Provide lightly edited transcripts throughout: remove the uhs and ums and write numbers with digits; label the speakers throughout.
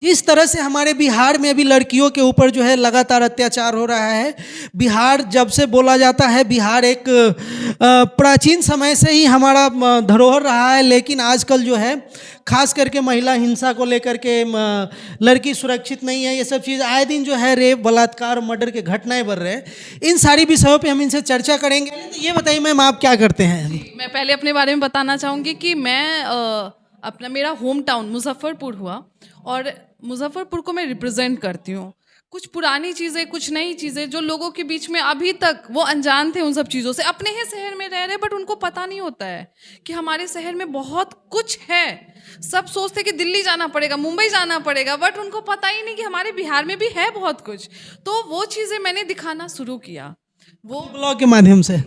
Speaker 1: किस तरह से हमारे बिहार में अभी लड़कियों के ऊपर जो है लगातार अत्याचार हो रहा है। बिहार जब से बोला जाता है, बिहार एक प्राचीन समय से ही हमारा धरोहर रहा है, लेकिन आजकल जो है खास करके महिला हिंसा को लेकर के लड़की सुरक्षित नहीं है, ये सब चीज़ आए दिन जो है रेप, बलात्कार, मर्डर के घटनाएं बढ़ रहे हैं। इन सारी विषयों पे हम इनसे चर्चा करेंगे। तो ये बताइए मैम, आप क्या करते हैं?
Speaker 2: मैं पहले अपने बारे में बताना चाहूँगी कि मेरा होम टाउन मुजफ्फरपुर हुआ और मुजफ्फरपुर को मैं रिप्रेजेंट करती हूँ। कुछ पुरानी चीज़ें, कुछ नई चीज़ें जो लोगों के बीच में अभी तक वो अनजान थे उन सब चीज़ों से, अपने ही शहर में रह रहे बट उनको पता नहीं होता है कि हमारे शहर में बहुत कुछ है। सब सोचते कि दिल्ली जाना पड़ेगा, मुंबई जाना पड़ेगा, बट उनको पता ही नहीं कि हमारे बिहार में भी है बहुत कुछ। तो वो चीज़ें मैंने दिखाना शुरू किया वो
Speaker 1: ब्लॉग के माध्यम से।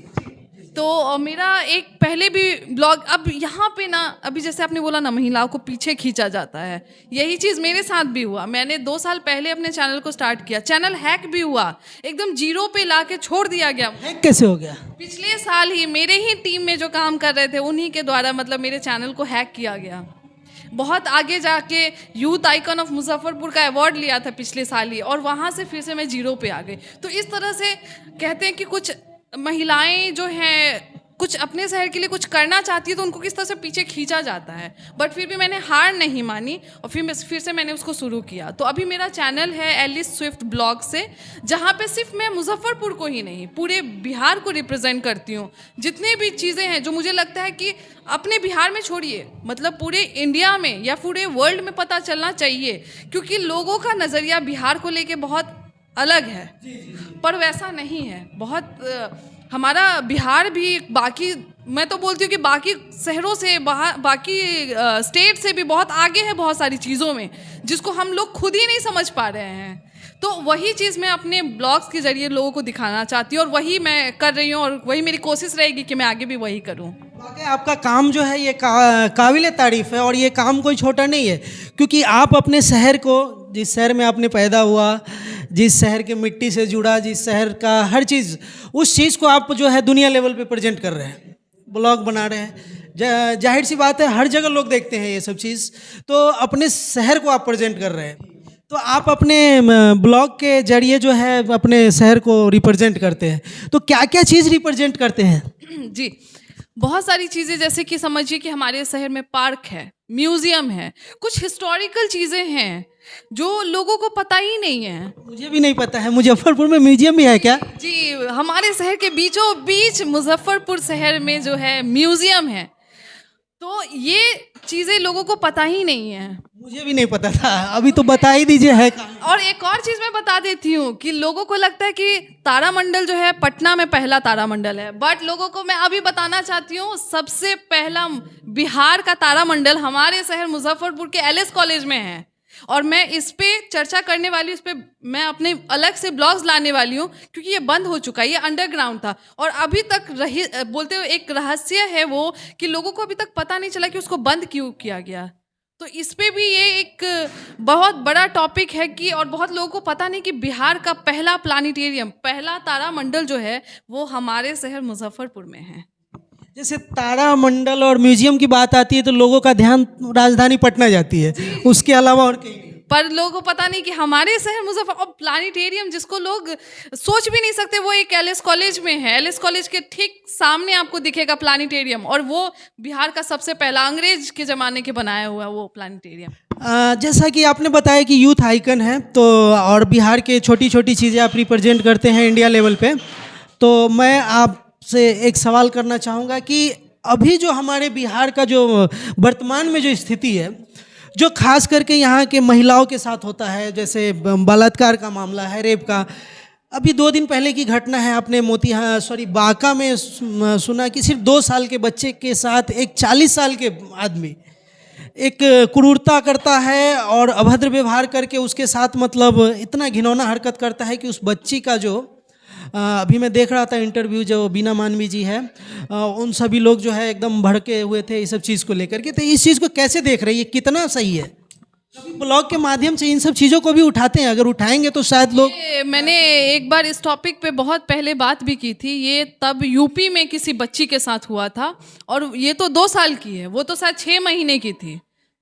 Speaker 2: तो मेरा एक पहले भी ब्लॉग, अब यहाँ पे ना, अभी जैसे आपने बोला ना महिलाओं को पीछे खींचा जाता है, यही चीज़ मेरे साथ भी हुआ। मैंने 2 साल पहले अपने चैनल को स्टार्ट किया, चैनल हैक भी हुआ, एकदम जीरो पे ला के छोड़ दिया गया।
Speaker 1: हैक कैसे हो गया?
Speaker 2: पिछले साल ही मेरे ही टीम में जो काम कर रहे थे उन्हीं के द्वारा मतलब मेरे चैनल को हैक किया गया। बहुत आगे जाके यूथ आइकन ऑफ मुजफ्फरपुर का अवार्ड लिया था पिछले साल ही, और वहाँ से फिर से मैं जीरो पे आ गई। तो इस तरह से कहते हैं कि कुछ महिलाएं जो हैं कुछ अपने शहर के लिए कुछ करना चाहती है तो उनको किस तरह से पीछे खींचा जाता है, बट फिर भी मैंने हार नहीं मानी और फिर से मैंने उसको शुरू किया। तो अभी मेरा चैनल है एलिस स्विफ्ट ब्लॉग से, जहाँ पे सिर्फ मैं मुजफ्फरपुर को ही नहीं पूरे बिहार को रिप्रेजेंट करती हूँ। जितने भी चीज़ें हैं जो मुझे लगता है कि अपने बिहार में छोड़िए, मतलब पूरे इंडिया में या पूरे वर्ल्ड में पता चलना चाहिए, क्योंकि लोगों का नज़रिया बिहार को लेके बहुत अलग है, पर वैसा नहीं है। बहुत हमारा बिहार भी बाकी, मैं तो बोलती हूँ कि बाकी शहरों से, बाकी स्टेट से भी बहुत आगे है बहुत सारी चीज़ों में, जिसको हम लोग खुद ही नहीं समझ पा रहे हैं। तो वही चीज़ मैं अपने ब्लॉग्स के ज़रिए लोगों को दिखाना चाहती हूँ और वही मैं कर रही हूँ और वही मेरी कोशिश रहेगी कि मैं आगे भी वही करूँ।
Speaker 1: वाकई आपका काम जो है ये काबिल तारीफ़ है, और ये काम कोई छोटा नहीं है, क्योंकि आप अपने शहर को, जिस शहर में आपने पैदा हुआ, जिस शहर के मिट्टी से जुड़ा, जिस शहर का हर चीज़, उस चीज़ को आप जो है दुनिया लेवल पे प्रेजेंट कर रहे हैं, ब्लॉग बना रहे हैं। जाहिर सी बात है हर जगह लोग देखते हैं ये सब चीज़, तो अपने शहर को आप प्रेजेंट कर रहे हैं। तो आप अपने ब्लॉग के जरिए जो है अपने शहर को रिप्रेजेंट करते हैं, तो क्या क्या चीज़ रिप्रेजेंट करते हैं?
Speaker 2: जी, बहुत सारी चीज़ें, जैसे कि समझिए कि हमारे शहर में पार्क है, म्यूजियम है, कुछ हिस्टोरिकल चीज़ें हैं जो लोगों को पता ही नहीं है।
Speaker 1: मुझे भी नहीं पता है, मुजफ्फरपुर में म्यूजियम भी है क्या?
Speaker 2: जी, हमारे शहर के बीचों बीच मुजफ्फरपुर शहर में जो है म्यूजियम है। तो ये चीज़ें लोगों को पता ही नहीं है।
Speaker 1: मुझे भी नहीं पता था, अभी तो बता ही दीजिए है कहाँ।
Speaker 2: और एक और चीज़ मैं बता देती हूँ कि लोगों को लगता है कि तारामंडल जो है पटना में पहला तारामंडल है, बट लोगों को मैं अभी बताना चाहती हूँ सबसे पहला बिहार का तारामंडल हमारे शहर मुजफ्फरपुर के एलिस कॉलेज में है। और मैं इस पे चर्चा करने वाली हूँ, इस पे मैं अपने अलग से ब्लॉग्स लाने वाली हूँ, क्योंकि ये बंद हो चुका है, ये अंडरग्राउंड था और अभी तक बोलते हुए एक रहस्य है वो कि लोगों को अभी तक पता नहीं चला कि उसको बंद क्यों किया गया। तो इस पे भी ये एक बहुत बड़ा टॉपिक है कि, और बहुत लोगों को पता नहीं कि बिहार का पहला प्लानिटेरियम, पहला तारामंडल जो है वो हमारे शहर मुजफ्फरपुर में है।
Speaker 1: जैसे तारामंडल और म्यूजियम की बात आती है तो लोगों का ध्यान राजधानी पटना जाती है, उसके अलावा और कहीं नहीं।
Speaker 2: पर लोगों को पता नहीं कि हमारे शहर मुजफ्फर, और प्लानिटेरियम जिसको लोग सोच भी नहीं सकते, वो एक एलिस कॉलेज में है। एलिस कॉलेज के ठीक सामने आपको दिखेगा प्लानिटेरियम, और वो बिहार का सबसे पहला अंग्रेज के ज़माने के बनाया हुआ वो प्लानिटेरियम।
Speaker 1: जैसा कि आपने बताया कि यूथ आइकन है, तो और बिहार के छोटी छोटी चीज़ें आप रिप्रेजेंट करते हैं इंडिया लेवल पे, तो मैं आपसे एक सवाल करना चाहूँगा कि अभी जो हमारे बिहार का जो वर्तमान में जो स्थिति है, जो खास करके यहाँ के महिलाओं के साथ होता है, जैसे बलात्कार का मामला है, रेप का, अभी 2 दिन पहले की घटना है, आपने बांका में सुना कि सिर्फ 2 साल के बच्चे के साथ एक 40 साल के आदमी एक क्रूरता करता है और अभद्र व्यवहार करके उसके साथ मतलब इतना घिनौना हरकत करता है कि उस बच्ची का जो अभी मैं देख रहा था इंटरव्यू, जो बीना मानवी जी है, उन सभी लोग जो है एकदम भड़के हुए थे इस सब चीज़ को लेकर के। तो इस चीज़ को कैसे देख रहे हैं, ये कितना सही है? ब्लॉग के माध्यम से इन सब चीज़ों को भी उठाते हैं, अगर उठाएंगे तो शायद लोग।
Speaker 2: मैंने एक बार इस टॉपिक पे बहुत पहले बात भी की थी, ये तब यूपी में किसी बच्ची के साथ हुआ था, और ये तो 2 साल की है, वो तो शायद 6 महीने की थी।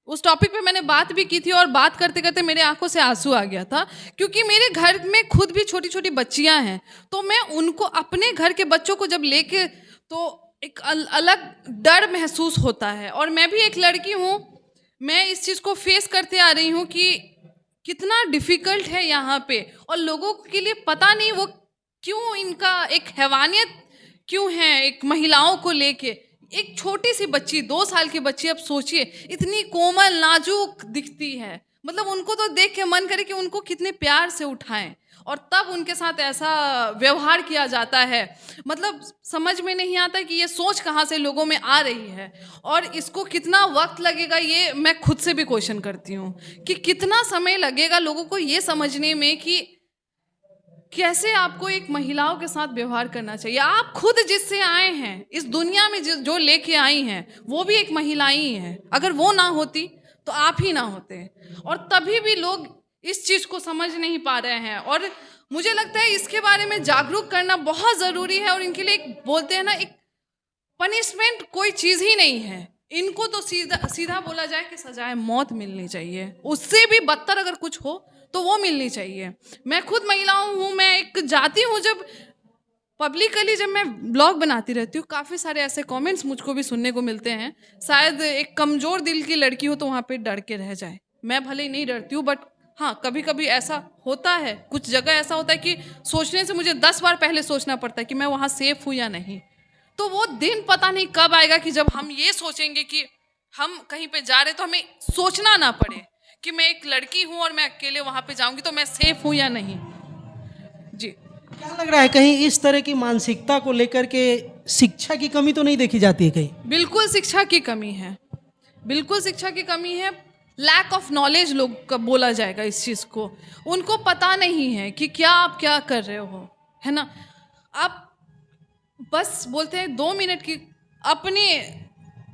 Speaker 2: उस टॉपिक पे मैंने बात भी की थी और बात करते करते मेरे आंखों से आंसू आ गया था, क्योंकि मेरे घर में खुद भी छोटी छोटी बच्चियां हैं। तो मैं उनको, अपने घर के बच्चों को जब लेके, तो एक अलग डर महसूस होता है। और मैं भी एक लड़की हूँ, मैं इस चीज़ को फेस करते आ रही हूँ कि कितना डिफ़िकल्ट है यहाँ पे, और लोगों के लिए पता नहीं वो क्यों, इनका एक हैवानियत क्यों है एक महिलाओं को लेके। एक छोटी सी बच्ची, 2 साल की बच्ची, अब सोचिए, इतनी कोमल नाजुक दिखती है, मतलब उनको तो देख के मन करे कि उनको कितने प्यार से उठाएं, और तब उनके साथ ऐसा व्यवहार किया जाता है। मतलब समझ में नहीं आता कि ये सोच कहाँ से लोगों में आ रही है, और इसको कितना वक्त लगेगा, ये मैं खुद से भी क्वेश्चन करती हूँ कि कितना समय लगेगा लोगों को ये समझने में कि कैसे आपको एक महिलाओं के साथ व्यवहार करना चाहिए। आप खुद जिससे आए हैं इस दुनिया में, जो लेके आई हैं, वो भी एक महिला ही है। अगर वो ना होती तो आप ही ना होते, और तभी भी लोग इस चीज़ को समझ नहीं पा रहे हैं। और मुझे लगता है इसके बारे में जागरूक करना बहुत ज़रूरी है, और इनके लिए एक, बोलते हैं ना, एक पनिशमेंट कोई चीज़ ही नहीं है। इनको तो सीधा सीधा बोला जाए कि सजाए मौत मिलनी चाहिए, उससे भी बदतर अगर कुछ हो तो वो मिलनी चाहिए। मैं खुद महिलाओं हूँ, मैं एक जाती हूँ, जब पब्लिकली जब मैं ब्लॉग बनाती रहती हूँ, काफ़ी सारे ऐसे कमेंट्स मुझको भी सुनने को मिलते हैं, शायद एक कमज़ोर दिल की लड़की हो तो वहाँ पे डर के रह जाए। मैं भले ही नहीं डरती हूँ, बट हाँ, कभी कभी ऐसा होता है, कुछ जगह ऐसा होता है कि सोचने से मुझे 10 बार पहले सोचना पड़ता है कि मैं वहाँ सेफ हूँ या नहीं। तो वो दिन पता नहीं कब आएगा कि जब हम ये सोचेंगे कि हम कहीं पे जा रहे तो हमें सोचना ना पड़े कि मैं एक लड़की हूँ और मैं अकेले वहाँ पे जाऊँगी तो मैं सेफ हूँ या नहीं। जी,
Speaker 1: क्या लग रहा है, कहीं इस तरह की मानसिकता को लेकर के शिक्षा की कमी तो नहीं देखी जाती है कहीं?
Speaker 2: बिल्कुल शिक्षा की कमी है, बिल्कुल शिक्षा की कमी है। लैक ऑफ नॉलेज लोग का बोला जाएगा इस चीज़ को। उनको पता नहीं है कि क्या आप क्या कर रहे हो, है ना। आप बस बोलते हैं 2 मिनट की अपनी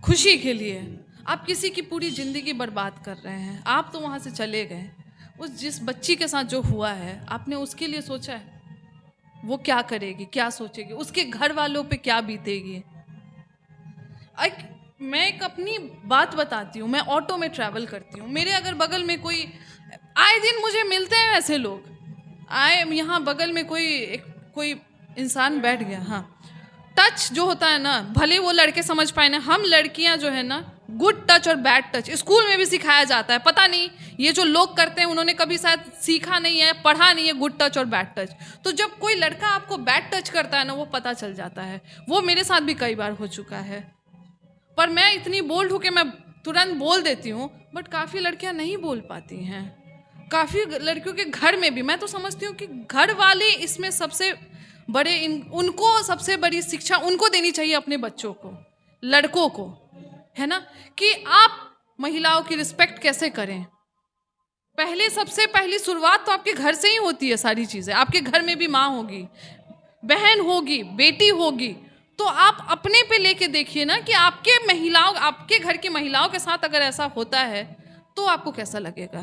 Speaker 2: खुशी के लिए आप किसी की पूरी ज़िंदगी बर्बाद कर रहे हैं। आप तो वहाँ से चले गए, उस जिस बच्ची के साथ जो हुआ है आपने उसके लिए सोचा है वो क्या करेगी, क्या सोचेगी, उसके घर वालों पे क्या बीतेगी। मैं एक अपनी बात बताती हूँ। मैं ऑटो में ट्रैवल करती हूँ, मेरे अगर बगल में कोई, आए दिन मुझे मिलते हैं ऐसे लोग, आए यहाँ बगल में कोई इंसान बैठ गया, हाँ, टच जो होता है ना, भले वो लड़के समझ पाए ना, हम लड़कियां जो है ना, गुड टच और बैड टच स्कूल में भी सिखाया जाता है। पता नहीं ये जो लोग करते हैं उन्होंने कभी शायद सीखा नहीं है, पढ़ा नहीं है गुड टच और बैड टच। तो जब कोई लड़का आपको बैड टच करता है ना, वो पता चल जाता है। वो मेरे साथ भी कई बार हो चुका है, पर मैं इतनी बोल्ड हूँ कि मैं तुरंत बोल देती हूँ, बट काफ़ी लड़कियाँ नहीं बोल पाती हैं। काफ़ी लड़कियों के घर में भी, मैं तो समझती हूँ कि घर वाले इसमें सबसे बड़े, उनको सबसे बड़ी शिक्षा उनको देनी चाहिए अपने बच्चों को, लड़कों को, है ना, कि आप महिलाओं की रिस्पेक्ट कैसे करें। पहले सबसे पहली शुरुआत तो आपके घर से ही होती है। सारी चीज़ें आपके घर में भी, माँ होगी, बहन होगी, बेटी होगी, तो आप अपने पे लेके देखिए ना कि आपके घर की महिलाओं के साथ अगर ऐसा होता है तो आपको कैसा लगेगा।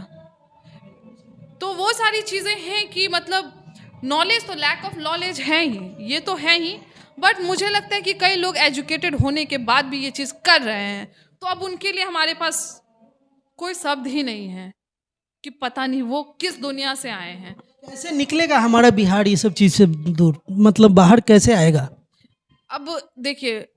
Speaker 2: तो वो सारी चीज़ें हैं कि मतलब नॉलेज तो, लैक ऑफ नॉलेज है ही, ये तो है ही, बट मुझे लगता है कि कई लोग एजुकेटेड होने के बाद भी ये चीज़ कर रहे हैं, तो अब उनके लिए हमारे पास कोई शब्द ही नहीं है कि पता नहीं वो किस दुनिया से आए हैं।
Speaker 1: कैसे निकलेगा हमारा बिहार ये सब चीज़ से दूर, मतलब बाहर कैसे आएगा? अब
Speaker 2: देखिए,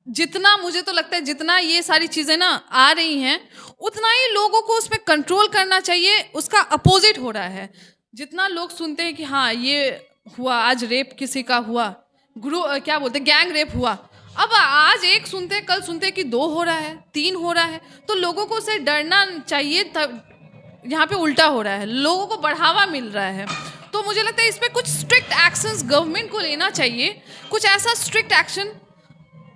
Speaker 2: जितना मुझे तो लगता है जितना ये सारी चीज़ें ना आ रही हैं, उतना ही लोगों को उस पर कंट्रोल करना चाहिए। उसका अपोजिट हो रहा है। जितना लोग सुनते हैं कि हाँ ये हुआ, आज रेप किसी का हुआ, क्या बोलते हैं, गैंग रेप हुआ, अब आज एक सुनते हैं, कल सुनते हैं कि 2 हो रहा है, 3 हो रहा है, तो लोगों को उससे डरना चाहिए। तब यहाँ पे उल्टा हो रहा है, लोगों को बढ़ावा मिल रहा है। तो मुझे लगता है इस पर कुछ स्ट्रिक्ट एक्शंस गवर्नमेंट को लेना चाहिए, कुछ ऐसा स्ट्रिक्ट एक्शन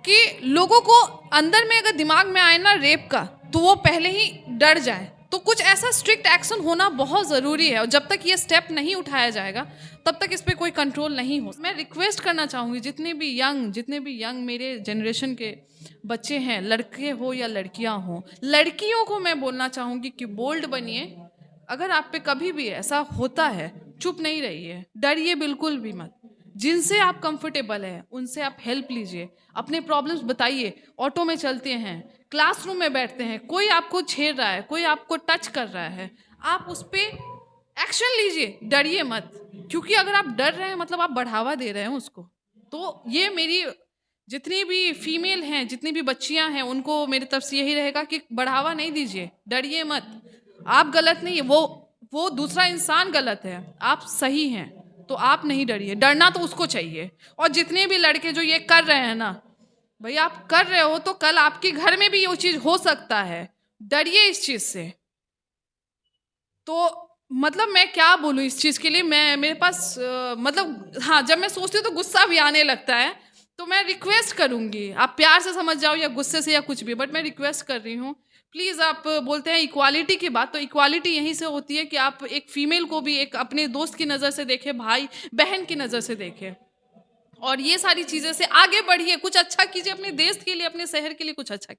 Speaker 2: कि लोगों को अंदर में अगर दिमाग में आए ना रेप का, तो वो पहले ही डर जाए। तो कुछ ऐसा स्ट्रिक्ट एक्शन होना बहुत ज़रूरी है, और जब तक ये स्टेप नहीं उठाया जाएगा तब तक इस पर कोई कंट्रोल नहीं हो। मैं रिक्वेस्ट करना चाहूँगी जितने भी यंग मेरे जनरेशन के बच्चे हैं, लड़के हो या लड़कियाँ हो, लड़कियों को मैं बोलना चाहूँगी कि बोल्ड बनिए। अगर आप पे कभी भी ऐसा होता है, चुप नहीं रहिए, डरिए बिल्कुल भी मत। जिनसे आप कंफर्टेबल हैं उनसे आप हेल्प लीजिए, अपने प्रॉब्लम्स बताइए। ऑटो में चलते हैं, क्लासरूम में बैठते हैं, कोई आपको छेड़ रहा है, कोई आपको टच कर रहा है, आप उस पर एक्शन लीजिए, डरिए मत। क्योंकि अगर आप डर रहे हैं मतलब आप बढ़ावा दे रहे हैं उसको। तो ये मेरी जितनी भी फीमेल हैं, जितनी भी बच्चियां हैं, उनको मेरी तरफ से यही रहेगा कि बढ़ावा नहीं दीजिए, डरिए मत। आप गलत नहीं है, वो दूसरा इंसान गलत है, आप सही हैं, तो आप नहीं डरिए। डरना तो उसको चाहिए। और जितने भी लड़के जो ये कर रहे हैं ना, भाई आप कर रहे हो तो कल आपके घर में भी ये चीज हो सकता है, डरिए इस चीज से। तो मतलब मैं क्या बोलूँ इस चीज़ के लिए, मैं मेरे पास मतलब हाँ, जब मैं सोचती हूँ तो गुस्सा भी आने लगता है। तो मैं रिक्वेस्ट करूँगी, आप प्यार से समझ जाओ या गुस्से से या कुछ भी, बट मैं रिक्वेस्ट कर रही हूँ प्लीज़। आप बोलते हैं इक्वालिटी की बात, तो इक्वालिटी यहीं से होती है कि आप एक फीमेल को भी एक अपने दोस्त की नज़र से देखें, भाई बहन की नज़र से देखें, और ये सारी चीज़ें से आगे बढ़िए, कुछ अच्छा कीजिए अपने देश के लिए, अपने शहर के लिए कुछ अच्छा